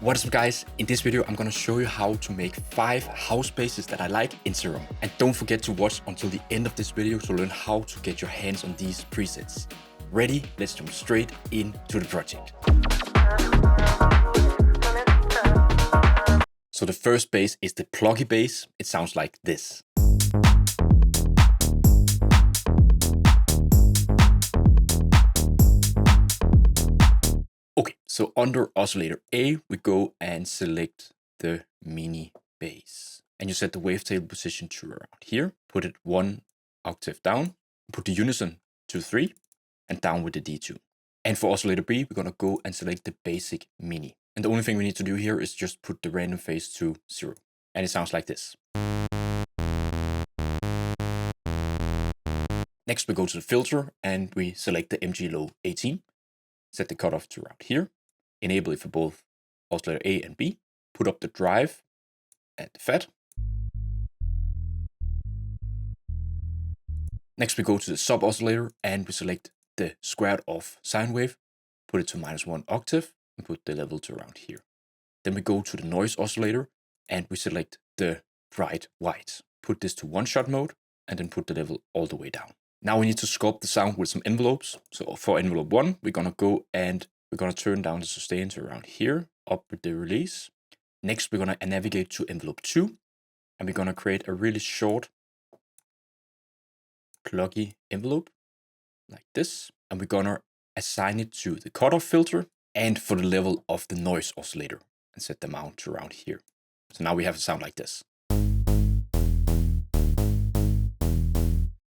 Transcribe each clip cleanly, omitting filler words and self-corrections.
What is up guys, in this video I'm gonna show you how to make 5 house basses that I like in Serum. And don't forget to watch until the end of this video to learn how to get your hands on these presets. Ready? Let's jump straight into the project. So the first bass is the Plucky Bass. It sounds like this. Okay, so under oscillator A, we go and select the mini bass. And you set the wavetable position to around here. Put it 1 octave down. Put the unison to 3 and down with the D2. And for oscillator B, we're gonna go and select the basic mini. And the only thing we need to do here is just put the random phase to 0. And it sounds like this. Next, we go to the filter and we select the MG low 18. Set the cutoff to around here, enable it for both oscillator A and B, put up the drive and the fat. Next we go to the sub oscillator and we select the squared off sine wave, put it to -1 octave and put the level to around here. Then we go to the noise oscillator and we select the bright white. Put this to one-shot mode and then put the level all the way down. Now we need to sculpt the sound with some envelopes. So for envelope 1, we're gonna go and we're gonna turn down the sustain to around here, up with the release. Next, we're gonna navigate to envelope 2, and we're gonna create a really short plucky envelope, like this. And we're gonna assign it to the cutoff filter and for the level of the noise oscillator, and set the amount to around here. So now we have a sound like this.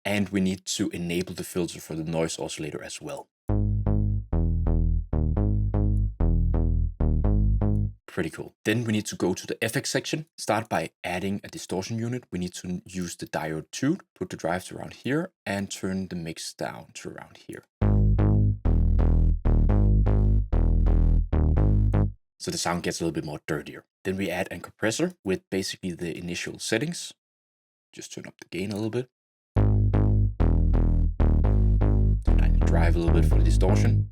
And we need to enable the filter for the noise oscillator as well. Pretty cool. Then we need to go to the FX section. Start by adding a distortion unit. We need to use the diode 2, put the drive to around here, and turn the mix down to around here. So the sound gets a little bit more dirtier. Then we add a compressor with basically the initial settings. Just turn up the gain a little bit. Drive a little bit for the distortion.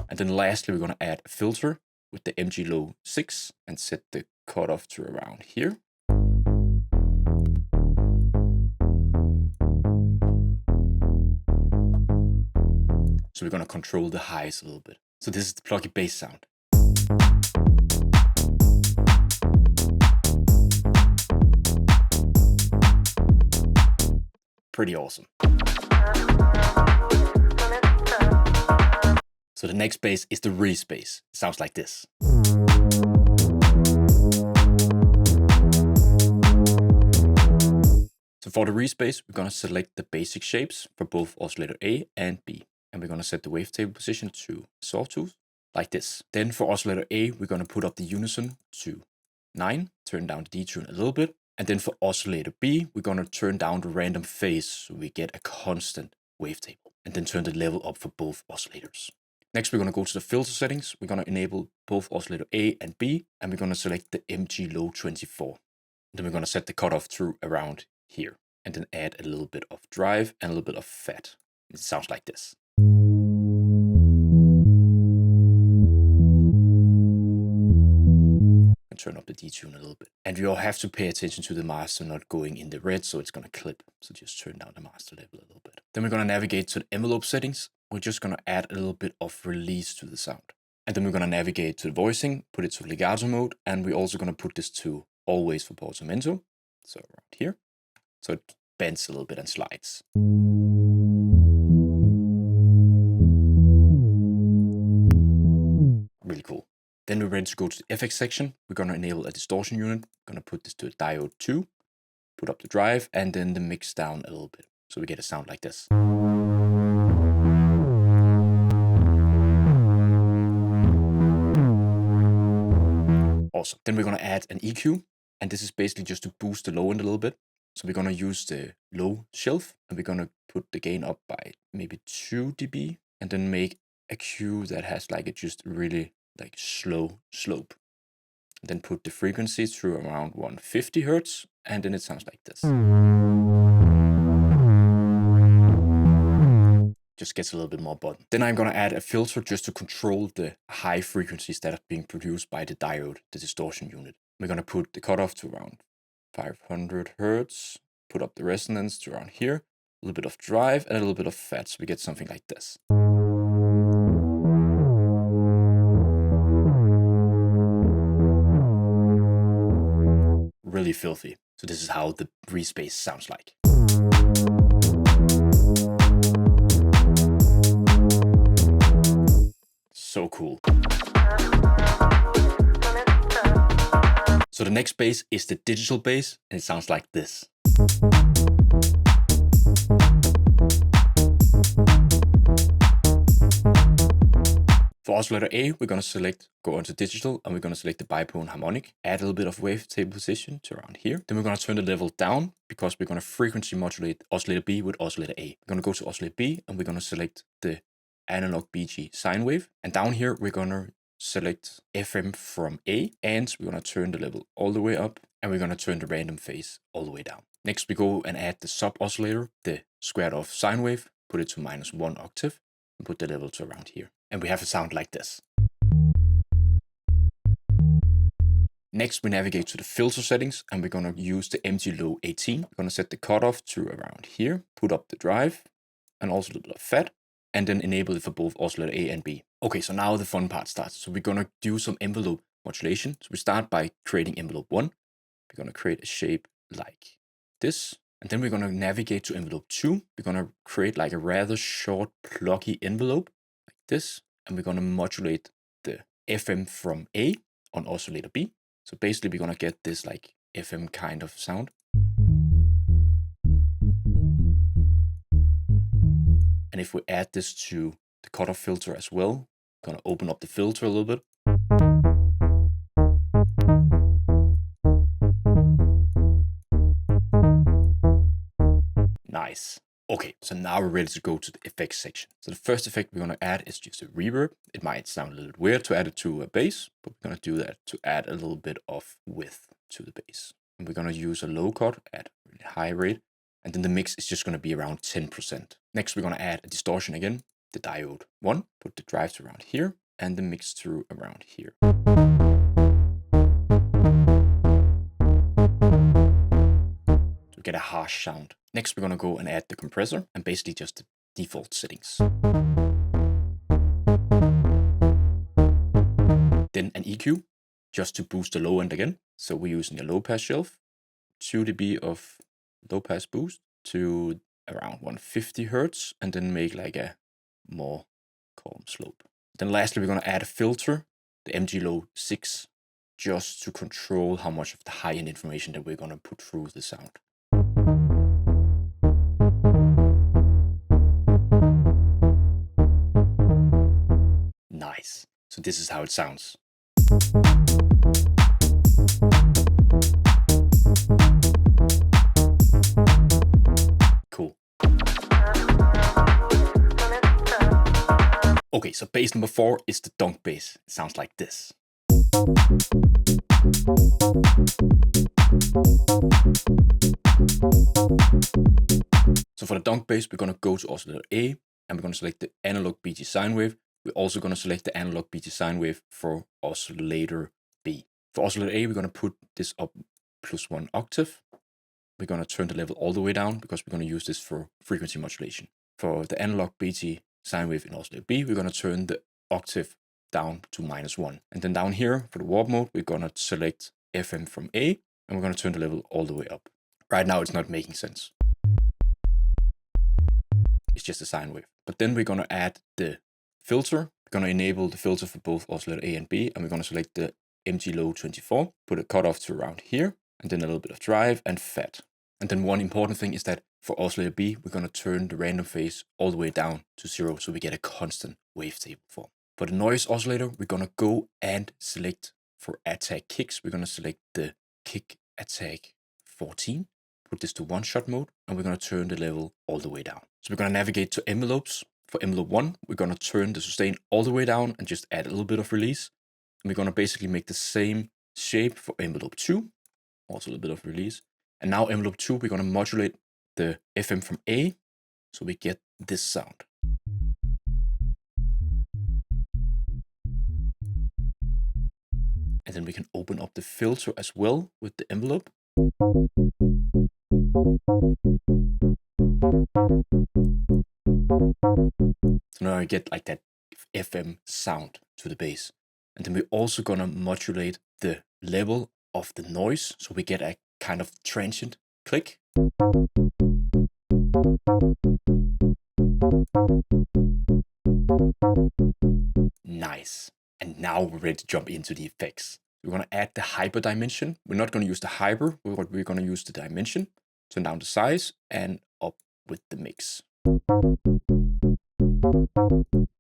And then lastly, we're going to add a filter with the MG low 6 and set the cutoff to around here. So we're going to control the highs a little bit. So this is the Plucky Bass sound. Pretty awesome. So the next bass is the Reese Bass. It sounds like this. So for the Reese Bass, we're gonna select the basic shapes for both oscillator A and B. And we're gonna set the wavetable position to sawtooth, like this. Then for oscillator A, we're gonna put up the unison to 9, turn down the D-tune a little bit. And then for oscillator B, we're gonna turn down the random phase so we get a constant wavetable. And then turn the level up for both oscillators. Next, we're gonna go to the filter settings. We're gonna enable both oscillator A and B, and we're gonna select the MG low 24. Then we're gonna set the cutoff to around here, and then add a little bit of drive and a little bit of fat. It sounds like this. Turn up the D-tune a little bit. And you all have to pay attention to the master not going in the red, so it's gonna clip. So just turn down the master level a little bit. Then we're gonna navigate to the envelope settings. We're just gonna add a little bit of release to the sound. And then we're gonna navigate to the voicing, put it to legato mode, and we're also gonna put this to always for portamento. So around here. So it bends a little bit and slides. Really cool. Then we're ready to go to the FX section. We're gonna enable a distortion unit. We're gonna put this to a diode 2, put up the drive, and then the mix down a little bit. So we get a sound like this. Awesome. Then we're gonna add an EQ, and this is basically just to boost the low end a little bit. So we're gonna use the low shelf, and we're gonna put the gain up by maybe 2 dB, and then make a cue that has like a just really like slow slope. And then put the frequency through around 150 Hertz, and then it sounds like this. just gets a little bit more button. Then I'm gonna add a filter just to control the high frequencies that are being produced by the diode, the distortion unit. We're gonna put the cutoff to around 500 Hertz, put up the resonance to around here, a little bit of drive and a little bit of fat, so we get something like this. Really filthy. So this is how the Reese Bass sounds like. So cool. So the next bass is the digital bass, and it sounds like this. For oscillator A, we're going to go onto digital, and we're going to select the bipone harmonic, add a little bit of wavetable position to around here. Then we're going to turn the level down because we're going to frequency modulate oscillator B with oscillator A. We're going to go to oscillator B, and we're going to select the analog BG sine wave. And down here, we're going to select FM from A, and we're going to turn the level all the way up, and we're going to turn the random phase all the way down. Next, we go and add the sub oscillator, the squared off sine wave, put it to -1 octave, and put the level to around here. And we have a sound like this. Next, we navigate to the filter settings, and we're going to use the MG low 18. We're going to set the cutoff to around here, put up the drive, and also a little bit of fat, and then enable it for both oscillator A and B. Okay, so now the fun part starts. So we're going to do some envelope modulation. So we start by creating envelope 1. We're going to create a shape like this, and then we're going to navigate to envelope 2. We're going to create like a rather short plucky envelope like this, and we're going to modulate the FM from A on oscillator B. So basically we're going to get this like FM kind of sound. And if we add this to the cutoff filter as well, we're going to open up the filter a little bit. Nice. Okay, so now we're ready to go to the effects section. So the first effect we're going to add is just a reverb. It might sound a little bit weird to add it to a bass, but we're going to do that to add a little bit of width to the bass. And we're going to use a low cut at a really high rate, and then the mix is just going to be around 10%. Next, we're going to add a distortion again, the diode 1, put the drive to around here, and the mix to around here. To get a harsh sound. Next, we're going to go and add the compressor and basically just the default settings. Then an EQ, just to boost the low end again. So we're using a low pass shelf, 2 dB of low pass boost to around 150 Hertz, and then make like a more calm slope. Then lastly, we're going to add a filter, the MG low 6, just to control how much of the high end information that we're going to put through the sound. Nice. So this is how it sounds. Cool. Okay, so bass number 4 is the Donk Bass. It sounds like this. So for the Donk Bass, we're going to go to oscillator A, and we're going to select the analog BG sine wave. We're also going to select the analog BG sine wave for oscillator B. For oscillator A, we're going to put this up +1 octave. We're going to turn the level all the way down because we're going to use this for frequency modulation. For the analog BG sine wave in oscillator B, we're going to turn the octave down to -1. And then down here for the warp mode, we're going to select FM from A, and we're going to turn the level all the way up. Right now, it's not making sense. It's just a sine wave. But then we're going to add the filter. We're going to enable the filter for both oscillator A and B, and we're going to select the MG low 24, put a cutoff to around here, and then a little bit of drive and fat. And then one important thing is that for oscillator B, we're going to turn the random phase all the way down to 0, so we get a constant wavetable form. For the noise oscillator, we're going to go and select for attack kicks. We're going to select the kick attack 14, put this to one-shot mode, and we're going to turn the level all the way down. So we're going to navigate to envelopes. For envelope 1, we're going to turn the sustain all the way down and just add a little bit of release. And we're going to basically make the same shape for envelope 2, also a little bit of release. And now envelope 2, we're going to modulate the FM from A, so we get this sound. And then we can open up the filter as well with the envelope. So now I get like that FM sound to the bass. And then we're also gonna modulate the level of the noise, so we get a kind of transient click. Nice. And now we're ready to jump into the effects. We're gonna add the hyper dimension. We're not gonna use the hyper, we're gonna use the dimension. Turn down the size and up with the mix.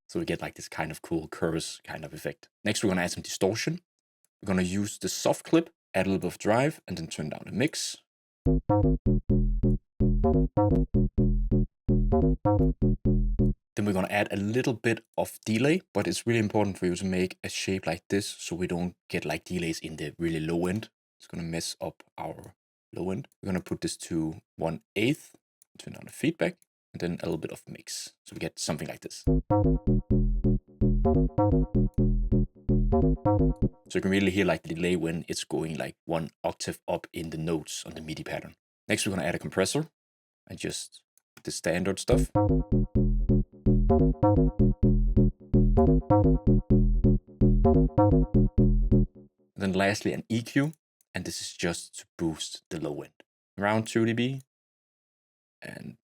So we get like this kind of cool chorus kind of effect. Next, we're gonna add some distortion. We're gonna use the soft clip, add a little bit of drive, and then turn down the mix. Then we're gonna add a little bit of delay, but it's really important for you to make a shape like this so we don't get like delays in the really low end. It's gonna mess up our low end. We're gonna put this to 1/8, turn down the feedback, and then a little bit of mix. So we get something like this. So you can really hear like the delay when it's going like 1 octave up in the notes on the MIDI pattern. Next, we're gonna add a compressor and just the standard stuff. And then lastly, an EQ, and this is just to boost the low end. Around 2 dB and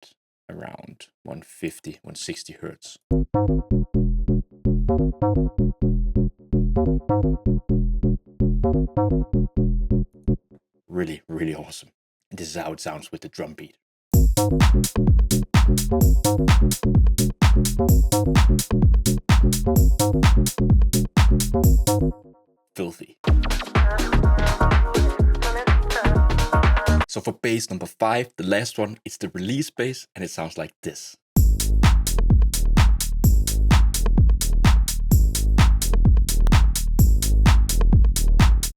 around 150, 160 hertz. Really, really awesome. And this is how it sounds with the drum beat. Filthy. So for bass number 5, the last one, it's the release bass, and it sounds like this.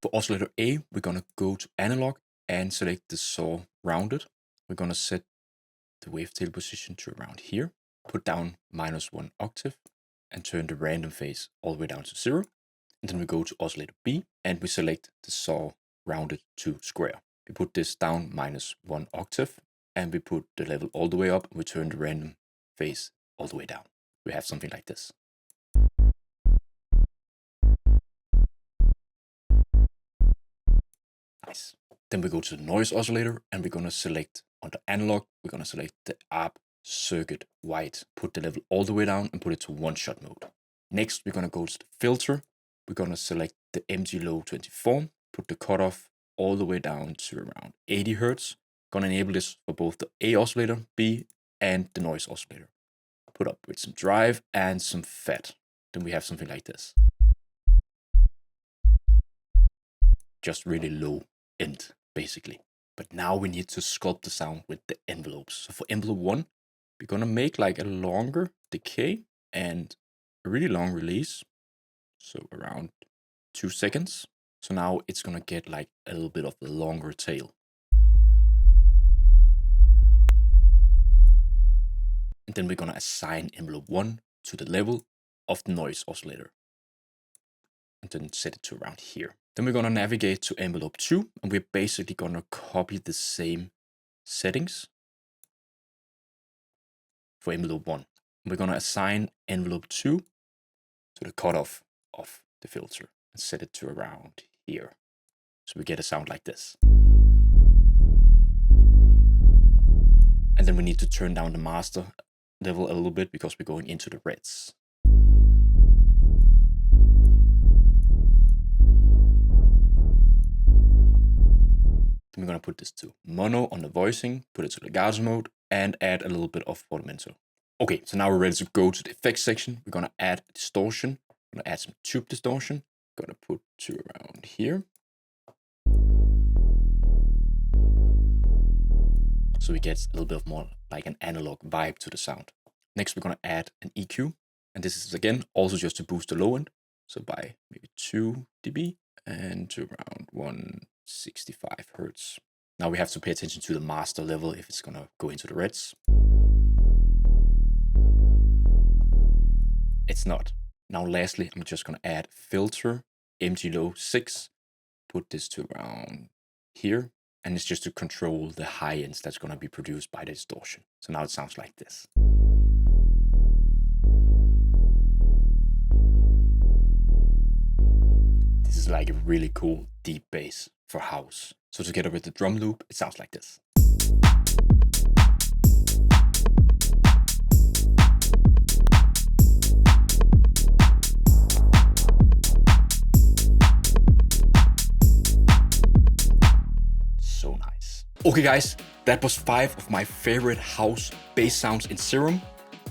For oscillator A, we're gonna go to analog and select the saw rounded. We're gonna set the wavetable position to around here, put down -1 octave, and turn the random phase all the way down to 0. And then we go to oscillator B and we select the saw rounded to square. We put this down -1 octave and we put the level all the way up and we turn the random phase all the way down. We have something like this. Nice. Then we go to the noise oscillator and we're gonna select under analog, we're gonna select the ARP circuit white, put the level all the way down and put it to 1-shot mode. Next, we're gonna go to the filter. We're gonna select the MG low 24, put the cutoff all the way down to around 80 hertz. Gonna enable this for both the A oscillator, B, and the noise oscillator. Put up with some drive and some fat. Then we have something like this. Just really low end, basically. But now we need to sculpt the sound with the envelopes. So for envelope 1, we're gonna make like a longer decay and a really long release. So around 2 seconds. So now it's gonna get like a little bit of a longer tail. And then we're gonna assign envelope 1 to the level of the noise oscillator. And then set it to around here. Then we're gonna navigate to envelope 2 and we're basically gonna copy the same settings for envelope 1. And we're gonna assign envelope 2 to the cutoff of the filter and set it to around here. So we get a sound like this. And then we need to turn down the master level a little bit because we're going into the reds. Then we're gonna put this to mono on the voicing, put it to legato mode, and add a little bit of portamento. Okay, so now we're ready to go to the effects section. We're gonna add distortion. We're gonna add some tube distortion. Gonna put to around here. So we get a little bit of more like an analog vibe to the sound. Next, we're gonna add an EQ. And this is again, also just to boost the low end. So by maybe 2 dB and to around 165 hertz. Now we have to pay attention to the master level if it's gonna go into the reds. It's not. Now lastly, I'm just gonna add filter MG low 6 put this to around here. And it's just to control the high ends that's going to be produced by the distortion. So now it sounds like this. This is like a really cool deep bass for house. So together with the drum loop, it sounds like this. So nice. Okay guys, that was 5 of my favorite house bass sounds in Serum.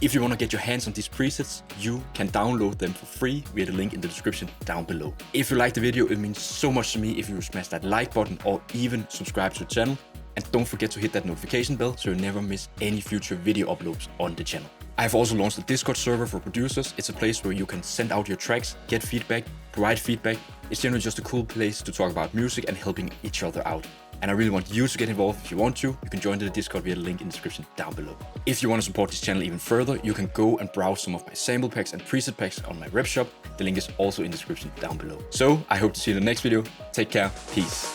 If you want to get your hands on these presets, you can download them for free via the link in the description down below. If you liked the video, it means so much to me if you smash that like button or even subscribe to the channel. And don't forget to hit that notification bell so you never miss any future video uploads on the channel. I have also launched a Discord server for producers. It's a place where you can send out your tracks, get feedback, provide feedback. It's generally just a cool place to talk about music and helping each other out. And I really want you to get involved. If you want to, you can join the Discord via the link in the description down below. If you want to support this channel even further, you can go and browse some of my sample packs and preset packs on my rep shop. The link is also in the description down below. So I hope to see you in the next video. Take care. Peace.